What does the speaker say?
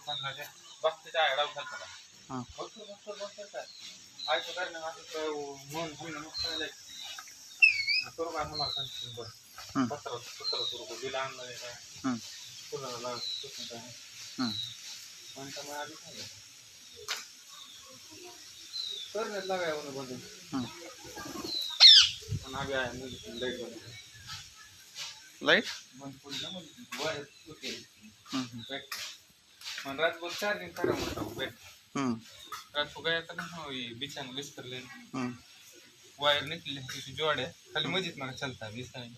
मकानला ते बसते आयडा उचलता हां बसतो काय आयचं करणे असं मन होईना मग करू काय मला सांगतो बरं 1700 रुपये बिल आणलं आहे काय कुणाला काय म्हणता मग आधी सांगा करण्यात लागाय म्हणून बंद पण आम्ही आहे म्हणजे लाईट बंद लाईट बंद पडली ना म्हणजे वायर तुटली मन रातभर चार्जिंग करा म्हणता रात फुगा येतात ना बिछाना विस्तारले वायर निघली तिची जोड आहे खाली मजीत मला चलता वीस नाही